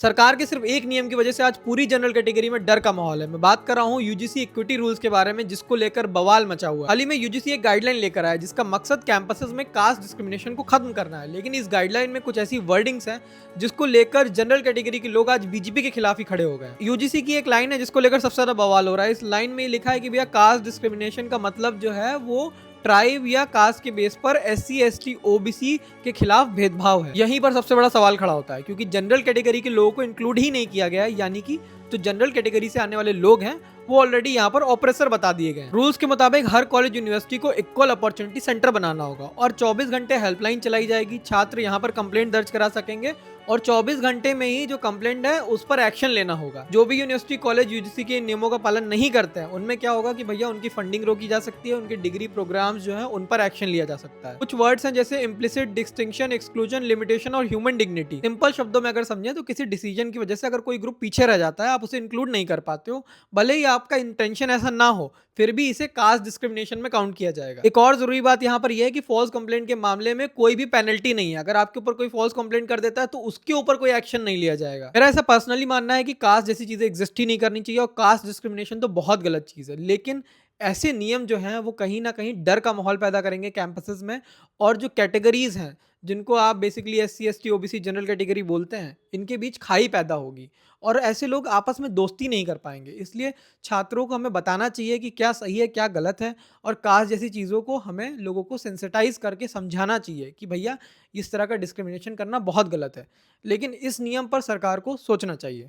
सरकार के सिर्फ एक नियम की वजह से आज पूरी जनरल कैटेगरी में डर का माहौल है। मैं बात कर रहा हूँ यूजीसी इक्विटी रूल्स के बारे में, जिसको लेकर बवाल मचा हुआ है। हाल ही में यूजीसी एक गाइडलाइन लेकर आया जिसका मकसद कैंपसेस में कास्ट डिस्क्रिमिनेशन को खत्म करना है, लेकिन इस गाइडलाइन में कुछ ऐसी वर्डिंग्स हैं जिसको लेकर जनरल कैटेगरी के लोग आज बीजेपी के खिलाफ ही खड़े हो गए। यूजीसी की एक लाइन है जिसको लेकर सबसे ज्यादा बवाल हो रहा है। इस लाइन में लिखा है कि भैया कास्ट डिस्क्रिमिनेशन का मतलब जो है वो ट्राइब या कास्ट के बेस पर एससी एसटी ओबीसी के खिलाफ भेदभाव है। यहीं पर सबसे बड़ा सवाल खड़ा होता है, क्योंकि जनरल कैटेगरी के लोगों को इंक्लूड ही नहीं किया गया है, यानी कि जो जनरल कैटेगरी से आने वाले लोग हैं वो ऑलरेडी यहाँ पर ऑपरेसर बता दिए गए हैं। रूल्स के मुताबिक हर कॉलेज यूनिवर्सिटी को इक्वल अपॉर्चुनिटी सेंटर बनाना होगा और 24 घंटे हेल्पलाइन चलाई जाएगी। छात्र यहाँ पर कंप्लेंट दर्ज करा सकेंगे और 24 घंटे में ही जो कंप्लेंट है उस पर एक्शन लेना होगा। जो भी यूनिवर्सिटी कॉलेज यूजीसी के नियमों का पालन नहीं करते हैं उनमें क्या होगा कि भैया उनकी फंडिंग रोकी जा सकती है, उनके डिग्री प्रोग्राम्स जो है उन पर एक्शन लिया जा सकता है। कुछ वर्ड्स हैं जैसे इम्प्लिसिट, डिस्टिंक्शन, एक्सक्लूजन, लिमिटेशन और ह्यूमन डिग्निटी। सिंपल शब्दों में अगर समझे तो किसी डिसीजन की वजह से अगर कोई ग्रुप पीछे रह जाता है, आप उसे इंक्लूड नहीं कर पाते हो, भले ही आपका इंटेंशन ऐसा ना हो, फिर भी इसे कास्ट डिस्क्रिमिनेशन में काउंट किया जाएगा। एक और जरूरी बात यहाँ पर यह है कि फॉल्स कंप्लेंट के मामले में कोई भी पेनल्टी नहीं है। अगर आपके ऊपर कोई फॉल्स कंप्लेंट कर देता है तो उसके ऊपर कोई एक्शन नहीं लिया जाएगा। मेरा ऐसा पर्सनली मानना है कि कास्ट जैसी चीजें एग्जिस्ट ही नहीं करनी चाहिए और कास्ट डिस्क्रिमिनेशन तो बहुत गलत चीज है, लेकिन ऐसे नियम जो हैं वो कहीं ना कहीं डर का माहौल पैदा करेंगे कैंपसेस में। और जो कैटेगरीज हैं जिनको आप basically S C S T OBC general category बोलते हैं, इनके बीच खाई पैदा होगी और ऐसे लोग आपस में दोस्ती नहीं कर पाएंगे। इसलिए छात्रों को हमें बताना चाहिए कि क्या सही है क्या गलत है, और कास्ट जैसी चीज़ों को हमें लोगों को सेंसिटाइज करके समझाना चाहिए कि भैया इस तरह का डिस्क्रिमिनेशन करना बहुत गलत है। लेकिन इस नियम पर सरकार को सोचना चाहिए।